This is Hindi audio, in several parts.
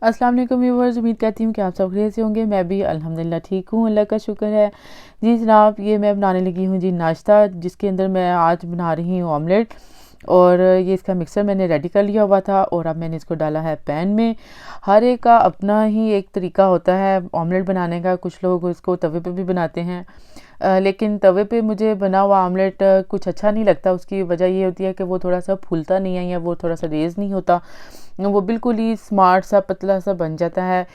अस्सलाम वालेकुम व्यूअर्स, उम्मीद करती हूँ कि आप सब खैरियत से होंगे। मैं भी अल्हम्दुलिल्लाह ठीक हूँ, अल्लाह का शुक्र है। जी जनाब, ये मैं बनाने लगी हूँ जी नाश्ता, जिसके अंदर मैं आज बना रही हूँ ऑमलेट। और ये इसका मिक्सर मैंने रेडी कर लिया हुआ था और अब मैंने इसको डाला है पैन में। हर एक का अपना ही एक तरीका होता है ऑमलेट बनाने का। कुछ लोग इसको तवे पे भी बनाते हैं, लेकिन तवे पे मुझे बना हुआ आमलेट कुछ अच्छा नहीं लगता। उसकी वजह ये होती है कि वो थोड़ा सा फूलता नहीं है या वो थोड़ा सा रेज़ नहीं होता, वो बिल्कुल ही स्मार्ट सा पतला सा बन जाता है।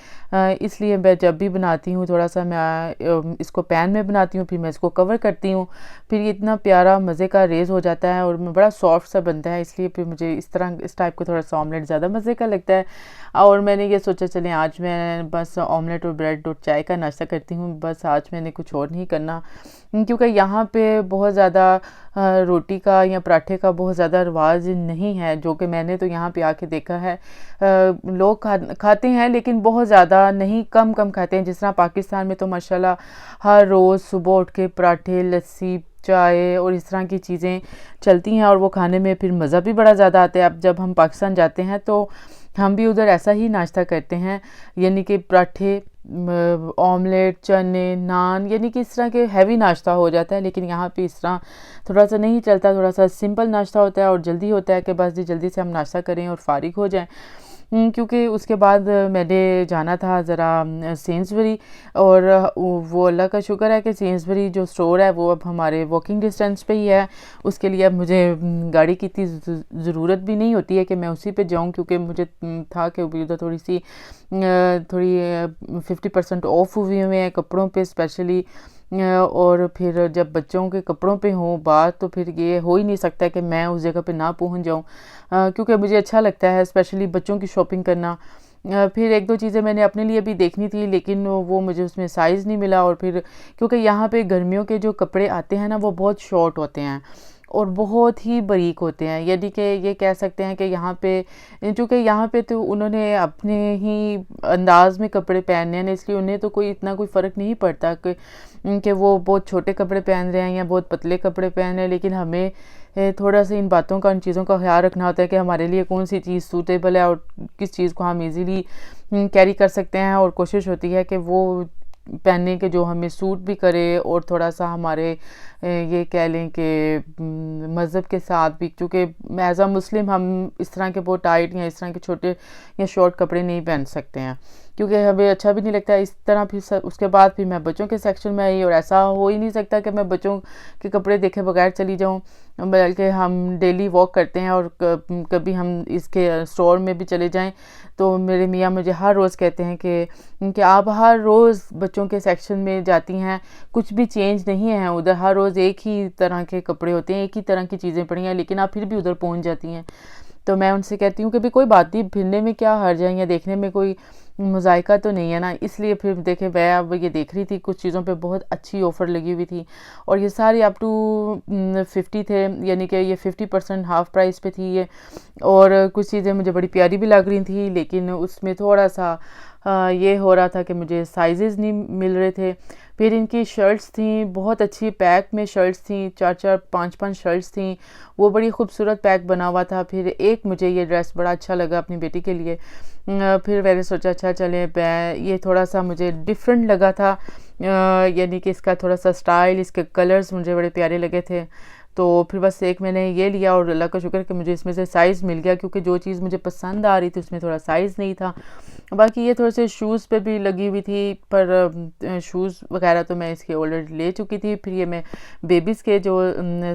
इसलिए मैं जब भी बनाती हूँ थोड़ा सा मैं इसको पैन में बनाती हूँ, फिर मैं इसको कवर करती हूँ। फिर ये इतना प्यारा मज़े का रेज़ हो जाता है और बड़ा सॉफ्ट सा बनता है। इसलिए फिर मुझे इस टाइप का थोड़ा सा ऑमलेट ज़्यादा मज़े का लगता है। और मैंने ये सोचा चलें आज मैं बस ऑमलेट और ब्रेड और चाय का नाश्ता करती हूँ, बस आज मैंने कुछ और नहीं करना। क्योंकि यहाँ पे बहुत ज़्यादा रोटी का या पराठे का बहुत ज़्यादा रिवाज नहीं है, जो कि मैंने तो यहाँ पे आके देखा है। लोग खाते हैं लेकिन बहुत ज़्यादा नहीं, कम कम खाते हैं। जिस तरह पाकिस्तान में तो माशाल्लाह हर रोज़ सुबह उठ के पराठे, लस्सी, चाय और इस तरह की चीज़ें चलती हैं और वो खाने में फिर मज़ा भी बड़ा ज़्यादा आता है। अब जब हम पाकिस्तान जाते हैं तो हम भी उधर ऐसा ही नाश्ता करते हैं, यानी कि पराठे, ऑमलेट, चने, नान, यानी कि इस तरह के हैवी नाश्ता हो जाता है। लेकिन यहाँ पे इस तरह थोड़ा सा नहीं चलता, थोड़ा सा सिंपल नाश्ता होता है और जल्दी होता है कि बस जी जल्दी से हम नाश्ता करें और फारिग हो जाएं। क्योंकि उसके बाद मैंने जाना था ज़रा सेंसबरी, और वो अल्लाह का शुक्र है कि सेंसबरी जो स्टोर है वो अब हमारे वॉकिंग डिस्टेंस पे ही है। उसके लिए अब मुझे गाड़ी की इतनी ज़रूरत भी नहीं होती है कि मैं उसी पे जाऊं, क्योंकि मुझे था कि उधर थोड़ी 50% ऑफ हुए हुए हैं कपड़ों पे स्पेशली। और फिर जब बच्चों के कपड़ों पे हो बात, तो फिर ये हो ही नहीं सकता कि मैं उस जगह पे ना पहुंच जाऊं, क्योंकि मुझे अच्छा लगता है स्पेशली बच्चों की शॉपिंग करना। फिर एक दो चीज़ें मैंने अपने लिए भी देखनी थी, लेकिन वो मुझे उसमें साइज़ नहीं मिला। और फिर क्योंकि यहाँ पे गर्मियों के जो कपड़े आते हैं ना, वो बहुत शॉर्ट होते हैं और बहुत ही बारीक होते हैं, यानी कि ये कह सकते हैं कि यहाँ पे, चूँकि यहाँ पे तो उन्होंने अपने ही अंदाज में कपड़े पहनने हैं, इसलिए उन्हें तो कोई इतना कोई फ़र्क नहीं पड़ता कि वो बहुत छोटे कपड़े पहन रहे हैं या बहुत पतले कपड़े पहन रहे हैं। लेकिन हमें थोड़ा सा इन बातों का, इन चीज़ों का ख्याल रखना होता है कि हमारे लिए कौन सी चीज़ सूटेबल है और किस चीज़ को हम इजीली कैरी कर सकते हैं। और कोशिश होती है कि वो पहनने के जो हमें सूट भी करे और थोड़ा सा हमारे ये कह लें कि मज़हब के साथ भी, क्योंकि एज़ अ मुस्लिम हम इस तरह के बहुत टाइट या इस तरह के छोटे या शॉर्ट कपड़े नहीं पहन सकते हैं, क्योंकि हमें अच्छा भी नहीं लगता इस तरह। फिर उसके बाद फिर मैं बच्चों के सेक्शन में आई, और ऐसा हो ही नहीं सकता कि मैं बच्चों के कपड़े देखे बगैर चली जाऊं, बल्कि हम डेली वॉक करते हैं और कभी हम इसके स्टोर में भी चले जाएं तो मेरे मियाँ मुझे हर रोज़ कहते हैं कि आप हर रोज़ बच्चों के सेक्शन में जाती हैं, कुछ भी चेंज नहीं है उधर, हर रोज़ एक ही तरह के कपड़े होते हैं, एक ही तरह की चीज़ें पड़ी हैं, लेकिन आप फिर भी उधर पहुंच जाती हैं। तो मैं उनसे कहती हूँ कि भाई कोई बात नहीं, फिरने में क्या हर्ज है या देखने में कोई मुज़ायका तो नहीं है ना। इसलिए फिर देखे, मैं अब ये देख रही थी कुछ चीज़ों पे बहुत अच्छी ऑफ़र लगी हुई थी और ये सारी अप टू 50 थे, यानी कि ये 50% हाफ़ प्राइस पे थी ये। और कुछ चीज़ें मुझे बड़ी प्यारी भी लग रही थी, लेकिन उसमें थोड़ा सा ये हो रहा था कि मुझे साइजेस नहीं मिल रहे थे। फिर इनकी शर्ट्स थी बहुत अच्छी, पैक में शर्ट्स थी, 4-4 5-5 शर्ट्स थी, वो बड़ी खूबसूरत पैक बना हुआ था। फिर एक मुझे ये ड्रेस बड़ा अच्छा लगा अपनी बेटी के लिए। फिर मैंने सोचा अच्छा चले, ये थोड़ा सा मुझे डिफरेंट लगा था, यानी कि इसका थोड़ा सा स्टाइल, इसके कलर्स मुझे बड़े प्यारे लगे थे। तो फिर बस एक मैंने ये लिया और अल्लाह का शुक्र कि मुझे इसमें से साइज़ मिल गया, क्योंकि जो चीज़ मुझे पसंद आ रही थी उसमें थोड़ा साइज़ नहीं था। बाकी ये थोड़े से शूज़ पे भी लगी हुई थी, पर शूज़ वगैरह तो मैं इसके ऑलरेडी ले चुकी थी। फिर ये मैं बेबीज़ के जो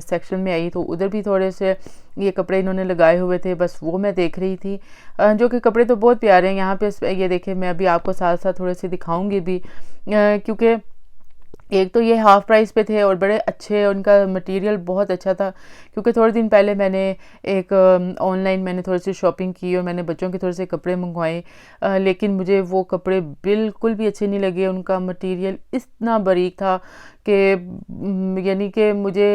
सेक्शन में आई तो उधर भी थोड़े से ये कपड़े इन्होंने लगाए हुए थे, बस वो मैं देख रही थी, जो कि कपड़े तो बहुत प्यारे हैं। यहाँ पे ये देखें, मैं अभी आपको साथ साथ थोड़े से दिखाऊंगी भी, क्योंकि एक तो ये हाफ़ प्राइस पे थे और बड़े अच्छे, उनका मटेरियल बहुत अच्छा था। क्योंकि थोड़े दिन पहले मैंने एक ऑनलाइन मैंने थोड़ी सी शॉपिंग की और मैंने बच्चों के थोड़े से कपड़े मंगवाए, लेकिन मुझे वो कपड़े बिल्कुल भी अच्छे नहीं लगे। उनका मटेरियल इतना बारीक था कि यानी कि मुझे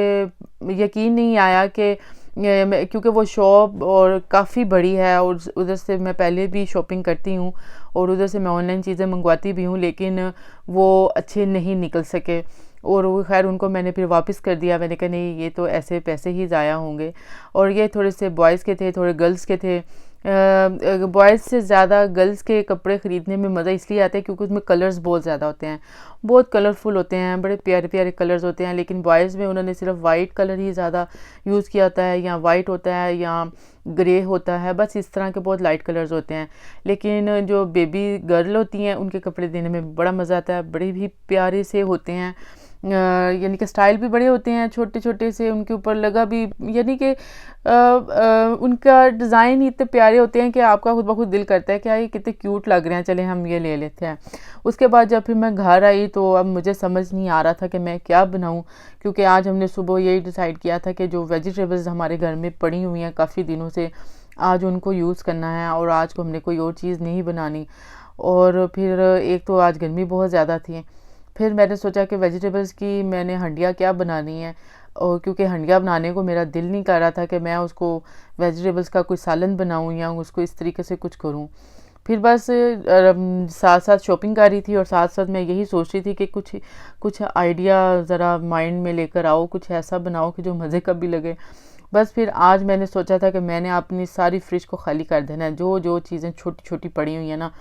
यकीन नहीं आया कि क्योंकि वो शॉप और काफ़ी बड़ी है और उधर से मैं पहले भी शॉपिंग करती हूँ और उधर से मैं ऑनलाइन चीज़ें मंगवाती भी हूँ, लेकिन वो अच्छे नहीं निकल सके। और वो खैर उनको मैंने फिर वापस कर दिया। मैंने कहा नहीं, ये तो ऐसे पैसे ही ज़ाया होंगे। और ये थोड़े से बॉयज़ के थे, थोड़े गर्ल्स के थे, बॉयज़ से ज़्यादा गर्ल्स के कपड़े ख़रीदने में मज़ा इसलिए आता है क्योंकि उसमें कलर्स बहुत ज़्यादा होते हैं, बहुत कलरफुल होते हैं, बड़े प्यारे प्यारे कलर्स होते हैं। लेकिन बॉयज़ में उन्होंने सिर्फ वाइट कलर ही ज़्यादा यूज़ किया होता है, या वाइट होता है या ग्रे होता है, बस इस तरह के बहुत लाइट कलर्स होते हैं। लेकिन जो बेबी गर्ल होती हैं उनके कपड़े देने में बड़ा मज़ा आता है, बड़े भी प्यारे से होते हैं, यानी कि स्टाइल भी बड़े होते हैं, छोटे छोटे से उनके ऊपर लगा भी, यानी कि उनका डिज़ाइन ही इतने प्यारे होते हैं कि आपका खुद ब खुद दिल करता है कि यार ये कितने क्यूट लग रहे हैं, चले हम ये ले लेते हैं। उसके बाद जब फिर मैं घर आई तो अब मुझे समझ नहीं आ रहा था कि मैं क्या बनाऊं, क्योंकि आज हमने सुबह यही डिसाइड किया था कि जो वेजिटेबल्स हमारे घर में पड़ी हुई हैं काफ़ी दिनों से, आज उनको यूज़ करना है और आज को हमने कोई और चीज़ नहीं बनानी। और फिर एक तो आज गर्मी बहुत ज़्यादा थी, फिर मैंने सोचा कि वेजिटेबल्स की मैंने हंडिया क्या बनानी है, और क्योंकि हंडिया बनाने को मेरा दिल नहीं कर रहा था कि मैं उसको वेजिटेबल्स का कोई सालन बनाऊं या उसको इस तरीके से कुछ करूं। फिर बस साथ साथ शॉपिंग कर रही थी और साथ साथ मैं यही सोच रही थी कि कुछ कुछ आइडिया ज़रा माइंड में लेकर आओ, कुछ ऐसा बनाओ कि जो मज़े का भी लगे। बस फिर आज मैंने सोचा था कि मैंने अपनी सारी फ्रिज को खाली कर देना है, जो जो चीज़ें छोटी छोटी पड़ी हुई हैं ना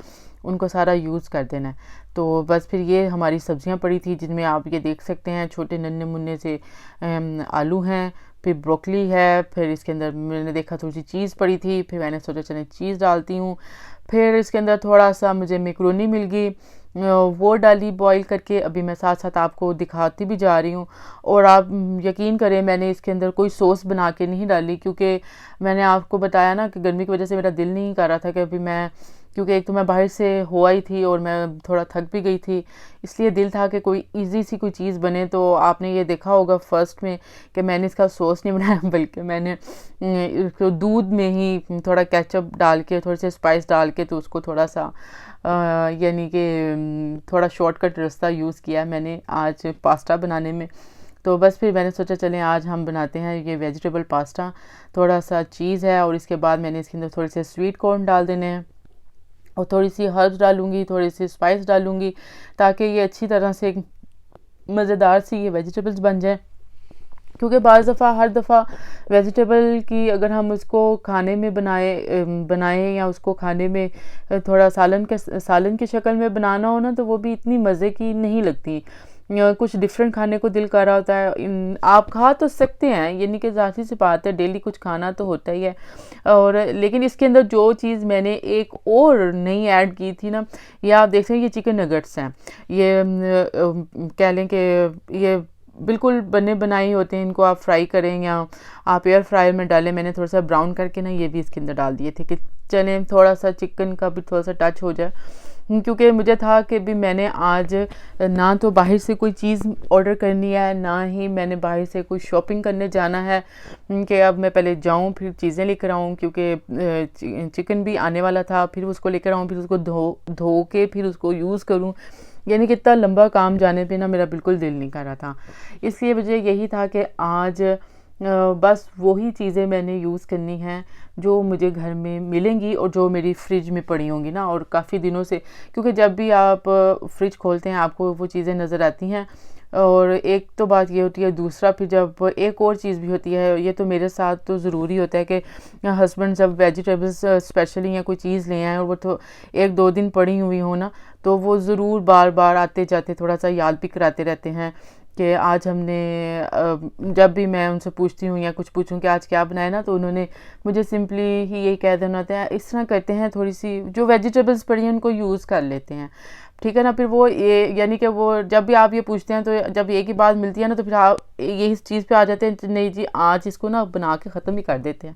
उनको सारा यूज़ कर देना है। तो बस फिर ये हमारी सब्जियां पड़ी थी जिनमें आप ये देख सकते हैं छोटे नन्हे मुन्ने से आलू हैं, फिर ब्रोकली है, फिर इसके अंदर मैंने देखा थोड़ी सी चीज़ पड़ी थी, फिर मैंने सोचा चले चीज़ डालती हूँ। फिर इसके अंदर थोड़ा सा मुझे मैकरोनी मिल गई, वो डाली बॉईल करके, अभी मैं साथ साथ आपको दिखाती भी जा रही हूँ। और आप यकीन करें मैंने इसके अंदर कोई सॉस बना के नहीं डाली, क्योंकि मैंने आपको बताया ना कि गर्मी की वजह से मेरा दिल नहीं कर रहा था कि अभी मैं, क्योंकि एक तो मैं बाहर से हो आई थी और मैं थोड़ा थक भी गई थी, इसलिए दिल था कि कोई इजी सी कोई चीज़ बने। तो आपने ये देखा होगा फर्स्ट में कि मैंने इसका सॉस नहीं बनाया, बल्कि मैंने इसको दूध में ही थोड़ा केचप डाल के, थोड़े से स्पाइस डाल के, तो उसको थोड़ा सा यानी कि थोड़ा शॉर्टकट रास्ता यूज़ किया मैंने आज पास्ता बनाने में। तो बस फिर मैंने सोचा चलें आज हम बनाते हैं ये वेजिटेबल पास्ता। थोड़ा सा चीज़ है और इसके बाद मैंने इसके अंदर थोड़े से स्वीट कॉर्न डाल देने हैं और थोड़ी सी हर्ब्स डालूंगी, थोड़ी सी स्पाइस डालूंगी, ताकि ये अच्छी तरह से एक मज़ेदार सी ये वेजिटेबल्स बन जाए। क्योंकि बाज़ दफ़ा हर दफ़ा वेजिटेबल की अगर हम उसको खाने में बनाएं या उसको खाने में थोड़ा सालन की शक्ल में बनाना हो ना, तो वो भी इतनी मज़े की नहीं लगती। कुछ डिफरेंट खाने को दिल कर रहा होता है। आप खा तो सकते हैं, यानी कि ज़ाहिर सी बात है डेली कुछ खाना तो होता ही है, और लेकिन इसके अंदर जो चीज़ मैंने एक और नई ऐड की थी ना, ये आप देख सकते हैं, ये चिकन नगेट्स हैं। ये कह लें कि ये बिल्कुल बने बनाए होते हैं, इनको आप फ्राई करें या आप एयर फ्रायर में डालें। मैंने थोड़ा सा ब्राउन करके ना ये भी इसके अंदर डाल दिए थे कि चलें थोड़ा सा चिकन का भी थोड़ा सा टच हो जाए, क्योंकि मुझे था कि भी मैंने आज ना तो बाहर से कोई चीज़ ऑर्डर करनी है, ना ही मैंने बाहर से कोई शॉपिंग करने जाना है कि अब मैं पहले जाऊं फिर चीज़ें लेकर आऊं, क्योंकि चिकन भी आने वाला था, फिर उसको लेकर आऊं, फिर उसको धो के फिर उसको यूज़ करूं, यानी कि इतना लंबा काम जाने पे ना मेरा बिल्कुल दिल नहीं कर रहा था। इसलिए मुझे यही था कि आज बस वही चीज़ें मैंने यूज़ करनी हैं जो मुझे घर में मिलेंगी और जो मेरी फ्रिज में पड़ी होंगी ना, और काफ़ी दिनों से, क्योंकि जब भी आप फ्रिज खोलते हैं आपको वो चीज़ें नज़र आती हैं। और एक तो बात ये होती है, दूसरा फिर जब एक और चीज़ भी होती है, ये तो मेरे साथ तो ज़रूरी होता है कि हस्बैंड जब वेजिटेबल्स स्पेशली या कोई चीज़ ले आएँ और वो तो 1-2 दिन पड़ी हुई हो ना, तो वो ज़रूर बार बार आते जाते थोड़ा सा याद भी कराते रहते हैं कि आज हमने जब भी मैं उनसे पूछती हूँ या कुछ पूछूँ कि आज क्या बनाया ना, तो उन्होंने मुझे सिंपली ही यही कह देना होता है, इस तरह करते हैं, थोड़ी सी जो वेजिटेबल्स पड़ी हैं उनको यूज़ कर लेते हैं, ठीक है ना। फिर वो ये यानी कि वो जब भी आप ये पूछते हैं तो जब एक ही बात मिलती है ना, तो फिर आप यही चीज़ पे आ जाते हैं, नहीं जी आज इसको ना बना के ख़त्म ही कर देते हैं,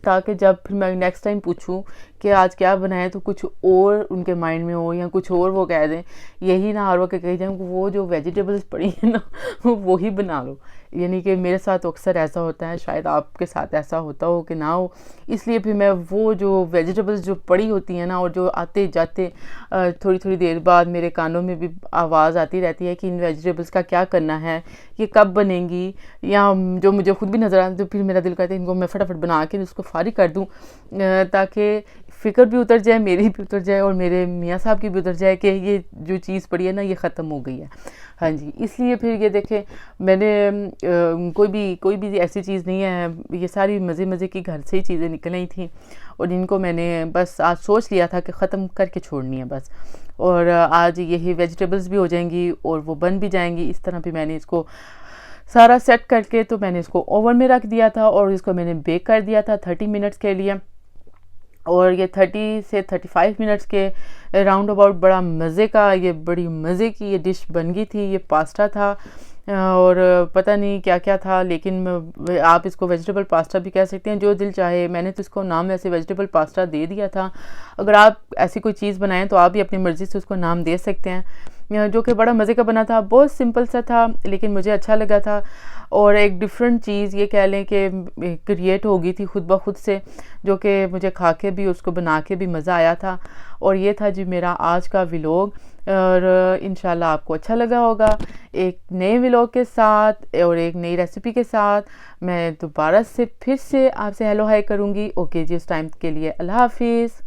ताकि जब फिर मैं नेक्स्ट टाइम पूछूं कि आज क्या बनाया तो कुछ और उनके माइंड में हो या कुछ और वो कह दें, यही ना हर वक्त कह जाए वो जो वेजिटेबल्स पड़ी हैं ना वो ही बना लो। यानी कि मेरे साथ अक्सर ऐसा होता है, शायद आपके साथ ऐसा होता हो कि ना हो, इसलिए फिर मैं वो जो वेजिटेबल्स जो पड़ी होती हैं ना, और जो आते जाते थोड़ी थोड़ी देर बाद मेरे कानों में भी आवाज़ आती रहती है कि इन वेजिटेबल्स का क्या करना है, ये कब बनेंगी, या जो मुझे खुद भी नज़र आती, तो फिर मेरा दिल करता है इनको मैं फटाफट बना के उसको फारिग कर दूँ, ताकि फ़िक्र भी उतर जाए, मेरी भी उतर जाए और मेरे मियाँ साहब की भी उतर जाए कि ये जो चीज़ पड़ी है ना ये ख़त्म हो गई है। हाँ जी, इसलिए फिर ये देखें मैंने कोई भी ऐसी चीज़ नहीं है, ये सारी मज़े की घर से ही चीज़ें निकल आई थी और इनको मैंने बस आज सोच लिया था कि ख़त्म करके छोड़नी है बस। और आज यही वेजिटेबल्स भी हो जाएंगी और वो बन भी जाएंगी। इस तरह भी मैंने इसको सारा सेट करके तो मैंने इसको ओवन में रख दिया था और इसको मैंने बेक कर दिया था 30 मिनट्स के लिए। और ये 30 से 35 मिनट्स के राउंड अबाउट बड़ी मज़े की ये डिश बन गई थी। ये पास्ता था और पता नहीं क्या क्या था, लेकिन आप इसको वेजिटेबल पास्ता भी कह सकते हैं, जो दिल चाहे। मैंने तो इसको नाम वैसे वेजिटेबल पास्ता दे दिया था। अगर आप ऐसी कोई चीज़ बनाएं तो आप भी अपनी मर्ज़ी से उसको नाम दे सकते हैं, जो कि बड़ा मज़े का बना था। बहुत सिंपल सा था लेकिन मुझे अच्छा लगा था और एक डिफरेंट चीज़ ये कह लें कि क्रिएट हो गई थी खुद ब खुद से, जो कि मुझे खा के भी उसको बना के भी मज़ा आया था। और ये था जी मेरा आज का व्लॉग और इंशाल्लाह आपको अच्छा लगा होगा। एक नए व्लॉग के साथ और एक नई रेसिपी के साथ मैं दोबारा से फिर से आपसे हेलो हाय करूँगी। ओके जी, उस टाइम के लिए अल्लाह हाफिज़।